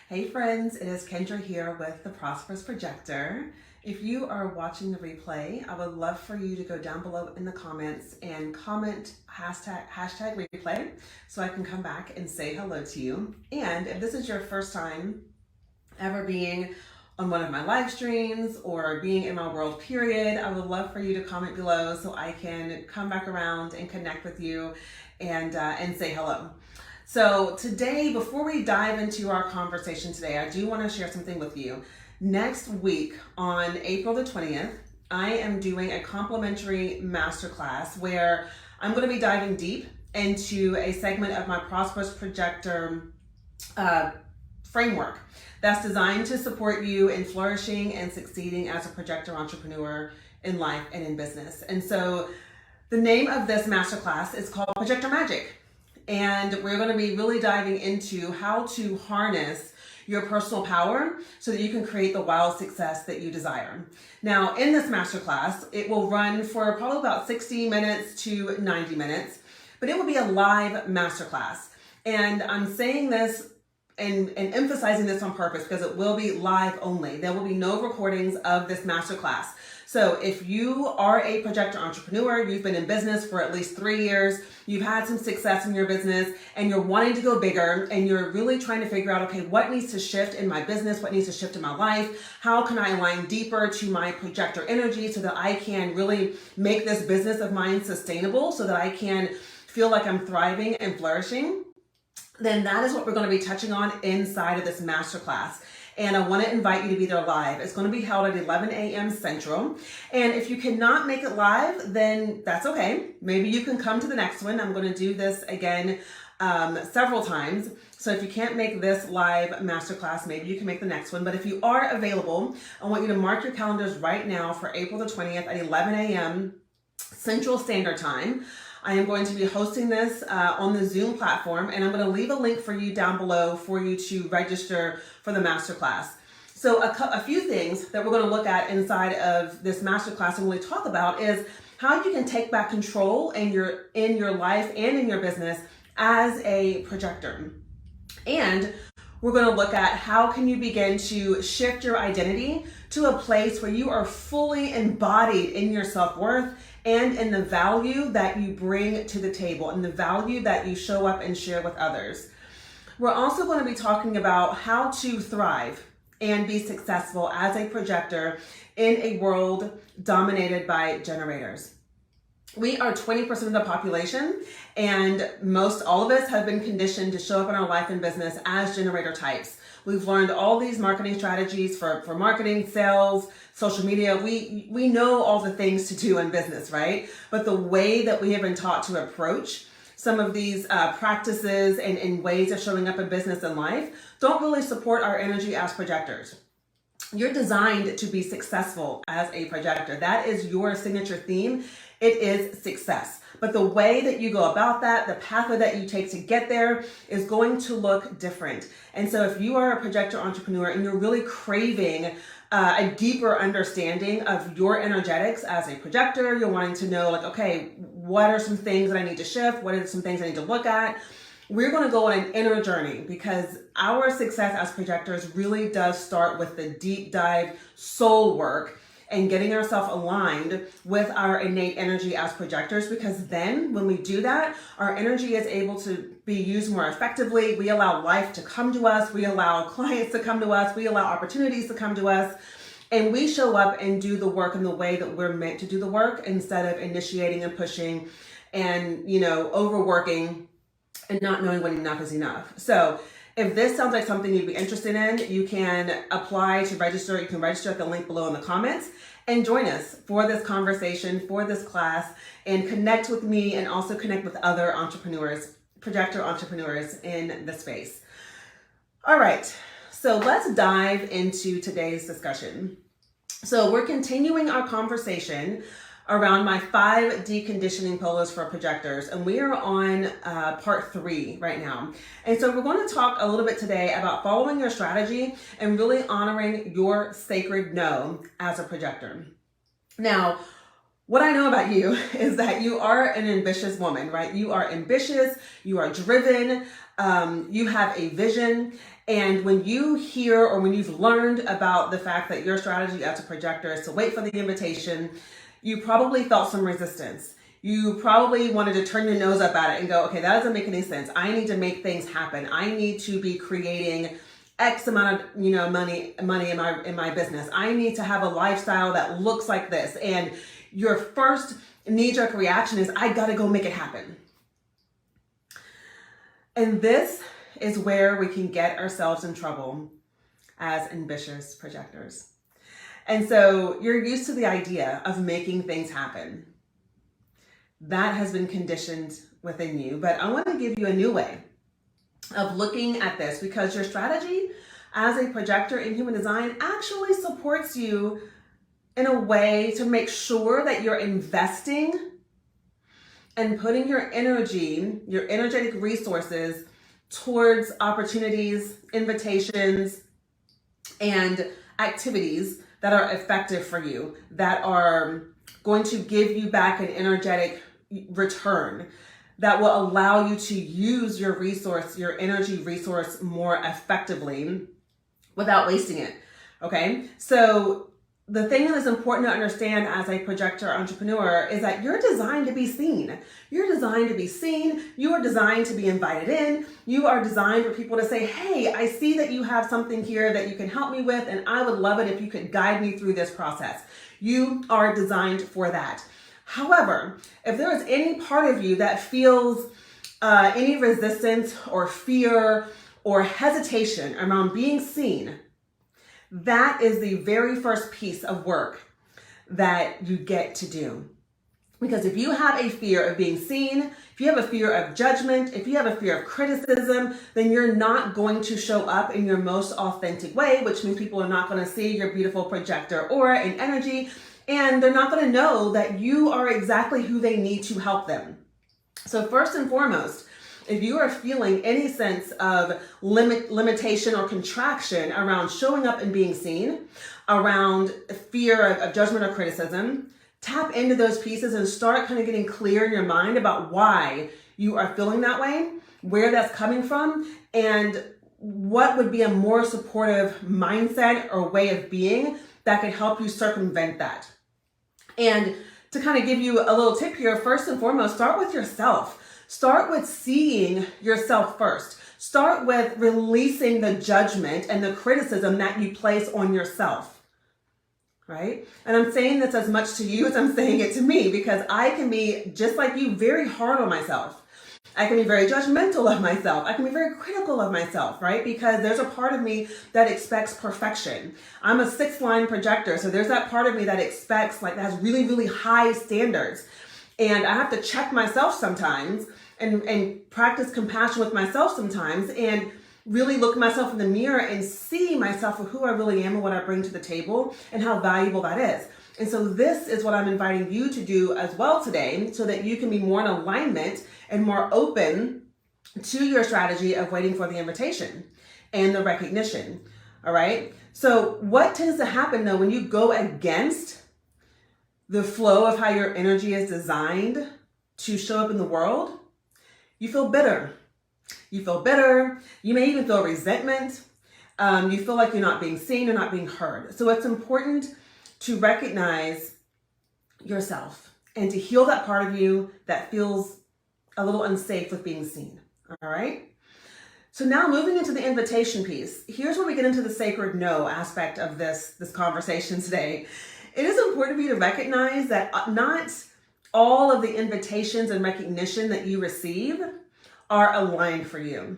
Hey friends, it is Kendra here with the Prosperous Projector. If you are watching the replay, I would love for you to go down below in the comments and comment hashtag replay so I can come back and say hello to you. And if this is your first time ever being on one of my live streams or being in my world period, I would love for you to comment below so I can come back around and connect with you and say hello. So today, before we dive into our conversation today, I do want to share something with you. Next week on April the 20th, I am doing a complimentary masterclass where I'm going to be diving deep into a segment of my Prosperous Projector framework that's designed to support you in flourishing and succeeding as a projector entrepreneur in life and in business. And so the name of this masterclass is called Projector Magic. And we're going to be really diving into how to harness your personal power so that you can create the wild success that you desire. Now, in this masterclass, it will run for probably about 60 minutes to 90 minutes, but it will be a live masterclass. And I'm saying this and emphasizing this on purpose because it will be live only. There will be no recordings of this masterclass. So if you are a projector entrepreneur, you've been in business for at least 3 years, you've had some success in your business, and you're wanting to go bigger, and you're really trying to figure out, okay, what needs to shift in my business? What needs to shift in my life? How can I align deeper to my projector energy so that I can really make this business of mine sustainable so that I can feel like I'm thriving and flourishing? Then that is what we're going to be touching on inside of this masterclass. And I want to invite you to be there live. It's going to be held at 11 a.m. Central. And if you cannot make it live, then that's okay. Maybe you can come to the next one. I'm going to do this again several times. So if you can't make this live masterclass, maybe you can make the next one. But if you are available, I want you to mark your calendars right now for April the 20th at 11 a.m. Central Standard Time. I am going to be hosting this on the Zoom platform, and I'm going to leave a link for you down below for you to register for the masterclass. So a few things that we're going to look at inside of this masterclass and really talk about is how you can take back control in your life and in your business as a projector. And we're going to look at how can you begin to shift your identity to a place where you are fully embodied in your self-worth and in the value that you bring to the table and the value that you show up and share with others. We're also going to be talking about how to thrive and be successful as a projector in a world dominated by generators. We are 20% of the population, and most all of us have been conditioned to show up in our life and business as generator types. We've learned all these marketing strategies for marketing, sales, social media. We know all the things to do in business, right? But the way that we have been taught to approach some of these practices and ways of showing up in business and life don't really support our energy as projectors. You're designed to be successful as a projector. That is your signature theme. It is success. But the way that you go about that, the pathway that you take to get there is going to look different. And so if you are a projector entrepreneur and you're really craving a deeper understanding of your energetics as a projector, you're wanting to know like, okay, what are some things that I need to shift? What are some things I need to look at? We're going to go on an inner journey because our success as projectors really does start with the deep dive soul work and getting ourselves aligned with our innate energy as projectors, because then when we do that, our energy is able to be used more effectively. We allow life to come to us. We allow clients to come to us. We allow opportunities to come to us. And we show up and do the work in the way that we're meant to do the work instead of initiating and pushing and, overworking and not knowing when enough is enough. So if this sounds like something you'd be interested in, you can apply to register. You can register at the link below in the comments and join us for this conversation, for this class, and connect with me and also connect with other entrepreneurs, projector entrepreneurs in the space. All right, so let's dive into today's discussion. So we're continuing our conversation around my 5 deconditioning pillars for projectors, and we are on part 3 right now. And so we're going to talk a little bit today about following your strategy and really honoring your sacred no as a projector. Now, what I know about you is that you are an ambitious woman, right? You are ambitious, you are driven, you have a vision, And when you hear or when you've learned about the fact that your strategy as a projector is to wait for the invitation, you probably felt some resistance. You probably wanted to turn your nose up at it and go, okay, that doesn't make any sense. I need to make things happen. I need to be creating X amount of money in my business. I need to have a lifestyle that looks like this. And your first knee-jerk reaction is, I gotta go make it happen. And this is where we can get ourselves in trouble as ambitious projectors. And so you're used to the idea of making things happen. That has been conditioned within you, but I want to give you a new way of looking at this, because your strategy as a projector in human design actually supports you in a way to make sure that you're investing and putting your energy, your energetic resources towards opportunities, invitations, and activities that are effective for you, that are going to give you back an energetic return, that will allow you to use your resource, your energy resource more effectively without wasting it. Okay? So the thing that is important to understand as a projector entrepreneur is that you're designed to be seen. You're designed to be seen. You are designed to be invited in. You are designed for people to say, hey, I see that you have something here that you can help me with, and I would love it if you could guide me through this process. You are designed for that. However, if there is any part of you that feels any resistance or fear or hesitation around being seen, that is the very first piece of work that you get to do. Because if you have a fear of being seen, if you have a fear of judgment, if you have a fear of criticism, then you're not going to show up in your most authentic way, which means people are not going to see your beautiful projector aura and energy, and they're not going to know that you are exactly who they need to help them. So first and foremost, if you are feeling any sense of limitation or contraction around showing up and being seen, around fear of judgment or criticism, tap into those pieces and start kind of getting clear in your mind about why you are feeling that way, where that's coming from, and what would be a more supportive mindset or way of being that could help you circumvent that. And to kind of give you a little tip here, first and foremost, start with yourself. Start with seeing yourself first. Start with releasing the judgment and the criticism that you place on yourself, right? And I'm saying this as much to you as I'm saying it to me, because I can be, just like you, very hard on myself. I can be very judgmental of myself. I can be very critical of myself, right? Because there's a part of me that expects perfection. I'm a 6-line projector, so there's that part of me that expects, that has really, really high standards. And I have to check myself sometimes and practice compassion with myself sometimes, and really look myself in the mirror and see myself for who I really am and what I bring to the table and how valuable that is. And so this is what I'm inviting you to do as well today, so that you can be more in alignment and more open to your strategy of waiting for the invitation and the recognition. All right. So what tends to happen though, when you go against the flow of how your energy is designed to show up in the world, you feel bitter. You feel bitter. You may even feel resentment. You feel like you're not being seen or not being heard. So it's important to recognize yourself and to heal that part of you that feels a little unsafe with being seen. All right. So now moving into the invitation piece, here's where we get into the sacred no aspect of this conversation today. It is important for you to recognize that not all of the invitations and recognition that you receive are aligned for you.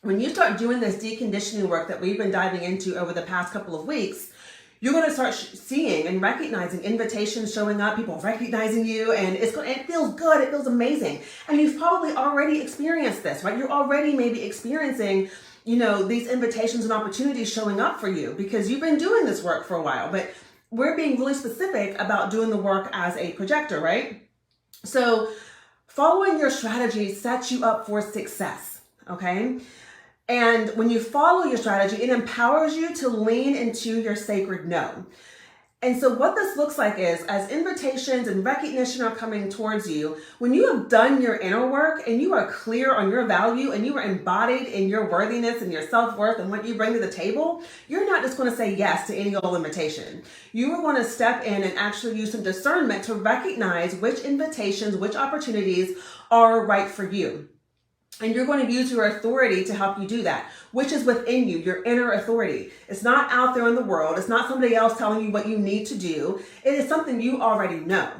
When you start doing this deconditioning work that we've been diving into over the past couple of weeks, you're going to start seeing and recognizing invitations showing up, people recognizing you, and it feels good, it feels amazing. And you've probably already experienced this, right? You're already maybe experiencing, these invitations and opportunities showing up for you because you've been doing this work for a while. But we're being really specific about doing the work as a projector, right? So following your strategy sets you up for success, okay? And when you follow your strategy, it empowers you to lean into your sacred no. And so what this looks like is, as invitations and recognition are coming towards you, when you have done your inner work and you are clear on your value and you are embodied in your worthiness and your self-worth and what you bring to the table, you're not just going to say yes to any old invitation. You are going to step in and actually use some discernment to recognize which invitations, which opportunities are right for you. And you're going to use your authority to help you do that, which is within you, your inner authority. It's not out there in the world. It's not somebody else telling you what you need to do. It is something you already know.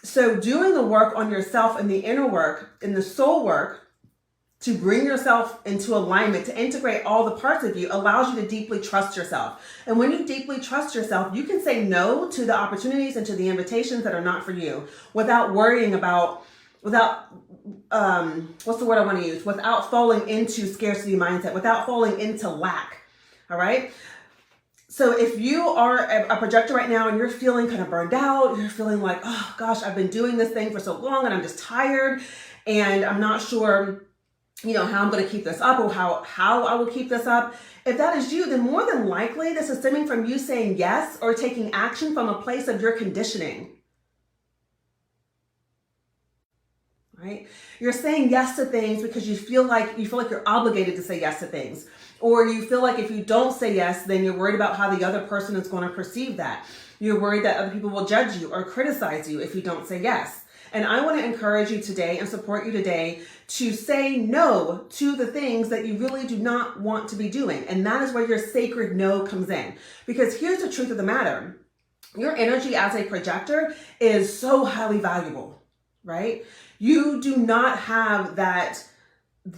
So doing the work on yourself and the inner work and the soul work to bring yourself into alignment, to integrate all the parts of you, allows you to deeply trust yourself. And when you deeply trust yourself, you can say no to the opportunities and to the invitations that are not for you without worrying about, without falling into scarcity mindset, without falling into lack. All right. So if you are a projector right now and you're feeling kind of burned out, you're feeling like, oh gosh, I've been doing this thing for so long and I'm just tired and I'm not sure, how I'm going to keep this up or how I will keep this up. If that is you, then more than likely this is stemming from you saying yes or taking action from a place of your conditioning. Right? You're saying yes to things because you feel like you're obligated to say yes to things. Or you feel like if you don't say yes, then you're worried about how the other person is going to perceive that. You're worried that other people will judge you or criticize you if you don't say yes. And I want to encourage you today and support you today to say no to the things that you really do not want to be doing. And that is where your sacred no comes in. Because here's the truth of the matter. Your energy as a projector is so highly valuable, right? You do not have that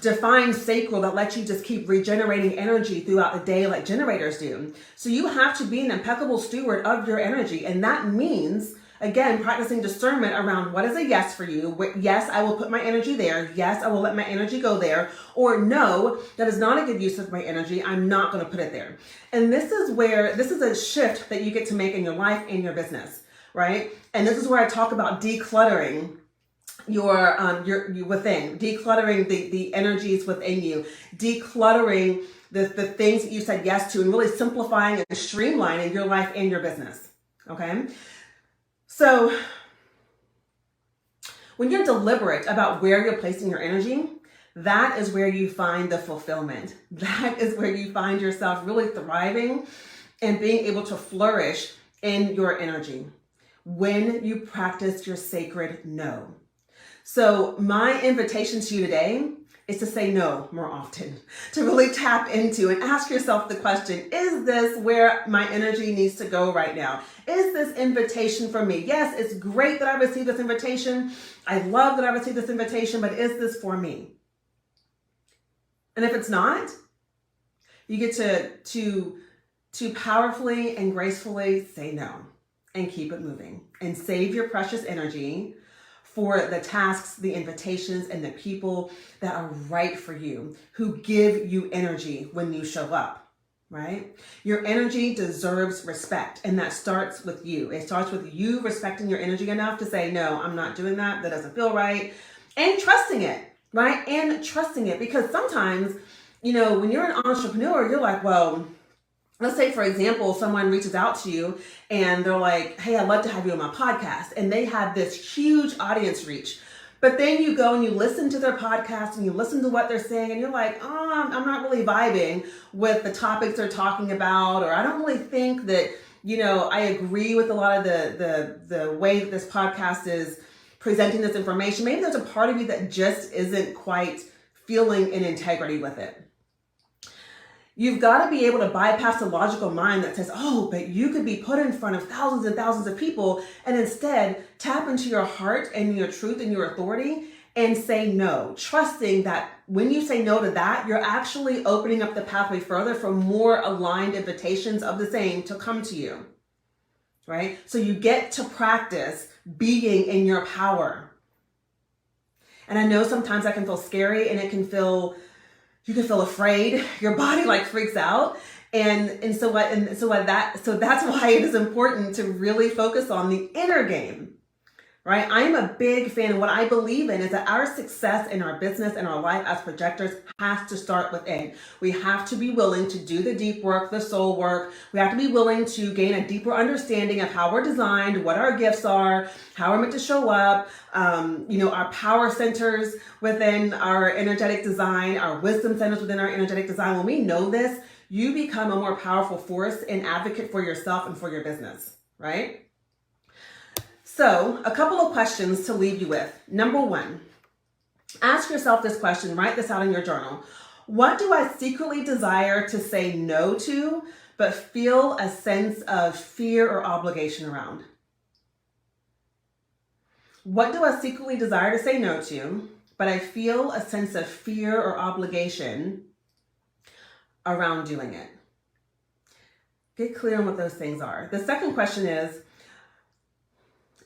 defined sacral that lets you just keep regenerating energy throughout the day like generators do. So you have to be an impeccable steward of your energy. And that means, again, practicing discernment around what is a yes for you. Yes, I will put my energy there. Yes, I will let my energy go there. Or no, that is not a good use of my energy. I'm not going to put it there. And this is a shift that you get to make in your life and your business, right? And this is where I talk about decluttering your within, decluttering the energies within you, decluttering the things that you said yes to, and really simplifying and streamlining your life and your business. Okay. So when you're deliberate about where you're placing your energy, that is where you find the fulfillment. That is where you find yourself really thriving and being able to flourish in your energy when you practice your sacred no. So my invitation to you today is to say no more often, to really tap into and ask yourself the question, is this where my energy needs to go right now? Is this invitation for me? Yes, it's great that I received this invitation. I love that I received this invitation, but is this for me? And if it's not, you get to powerfully and gracefully say no and keep it moving and save your precious energy for the tasks, the invitations, and the people that are right for you, who give you energy when you show up, right? Your energy deserves respect, and that starts with you. It starts with you respecting your energy enough to say, no, I'm not doing that. That doesn't feel right. And trusting it, right? And trusting it, because sometimes, when you're an entrepreneur, you're like, well, let's say, for example, someone reaches out to you and they're like, hey, I'd love to have you on my podcast. And they have this huge audience reach. But then you go and you listen to their podcast and you listen to what they're saying and you're like, oh, I'm not really vibing with the topics they're talking about. Or I don't really think that, I agree with a lot of the way that this podcast is presenting this information. Maybe there's a part of you that just isn't quite feeling in integrity with it. You've got to be able to bypass the logical mind that says, oh, but you could be put in front of thousands and thousands of people, and instead tap into your heart and your truth and your authority and say no, trusting that when you say no to that, you're actually opening up the pathway further for more aligned invitations of the same to come to you, right? So you get to practice being in your power. And I know sometimes that can feel scary and you can feel afraid. Your body freaks out. So that's why it is important to really focus on the inner game, right? I'm a big fan, and what I believe in is that our success in our business and our life as projectors has to start within. We have to be willing to do the deep work, the soul work. We have to be willing to gain a deeper understanding of how we're designed, what our gifts are, how we're meant to show up, our power centers within our energetic design, our wisdom centers within our energetic design. When we know this, you become a more powerful force and advocate for yourself and for your business, right? So, a couple of questions to leave you with. Number one, ask yourself this question, write this out in your journal. What do I secretly desire to say no to, but feel a sense of fear or obligation around? What do I secretly desire to say no to, but I feel a sense of fear or obligation around doing it? Get clear on what those things are. The second question is,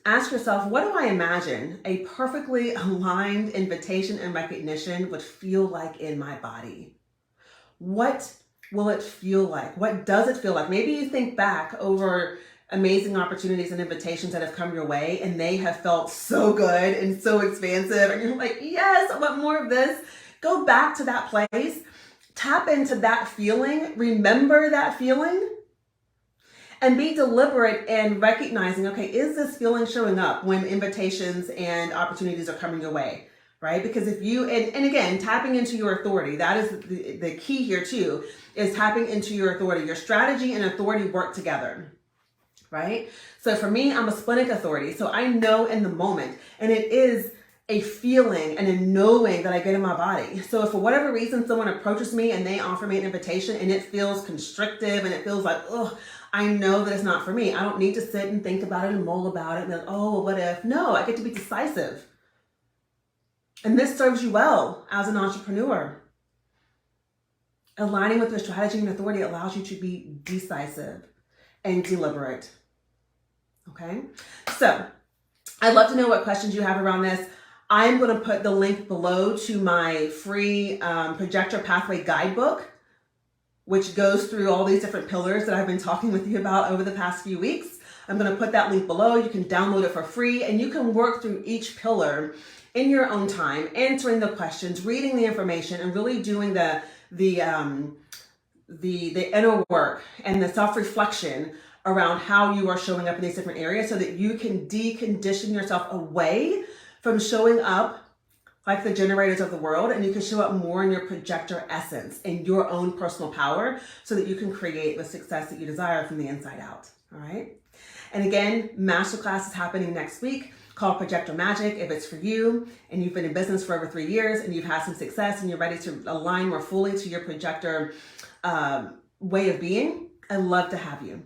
ask yourself, what do I imagine a perfectly aligned invitation and recognition would feel like in my body? What will it feel like? What does it feel like? Maybe you think back over amazing opportunities and invitations that have come your way, and they have felt so good and so expansive, and you're like, yes, I want more of this. Go back to that place, tap into that feeling, remember that feeling, and be deliberate in recognizing, okay, is this feeling showing up when invitations and opportunities are coming your way, right? Because if you, and again, tapping into your authority, that is the key here too, is tapping into your authority. Your strategy and authority work together, right? So for me, I'm a splenic authority. So I know in the moment, and it is a feeling and a knowing that I get in my body. So if for whatever reason someone approaches me and they offer me an invitation and it feels constrictive and it feels like, oh, I know that it's not for me. I don't need to sit and think about it and mull about it and be like, oh, what if? No, I get to be decisive. And this serves you well as an entrepreneur. Aligning with your strategy and authority allows you to be decisive and deliberate. Okay? So I'd love to know what questions you have around this. I'm going to put the link below to my free Projector Pathway Guidebook, which goes through all these different pillars that I've been talking with you about over the past few weeks. I'm going to put that link below. You can download it for free, and you can work through each pillar in your own time, answering the questions, reading the information, and really doing the inner work and the self-reflection around how you are showing up in these different areas so that you can decondition yourself away from showing up like the generators of the world, and you can show up more in your projector essence and your own personal power so that you can create the success that you desire from the inside out, all right? And again, masterclass is happening next week called Projector Magic. If it's for you and you've been in business for over 3 years and you've had some success and you're ready to align more fully to your projector way of being, I'd love to have you.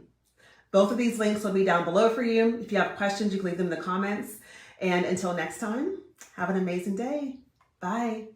Both of these links will be down below for you. If you have questions, you can leave them in the comments. And until next time, have an amazing day. Bye.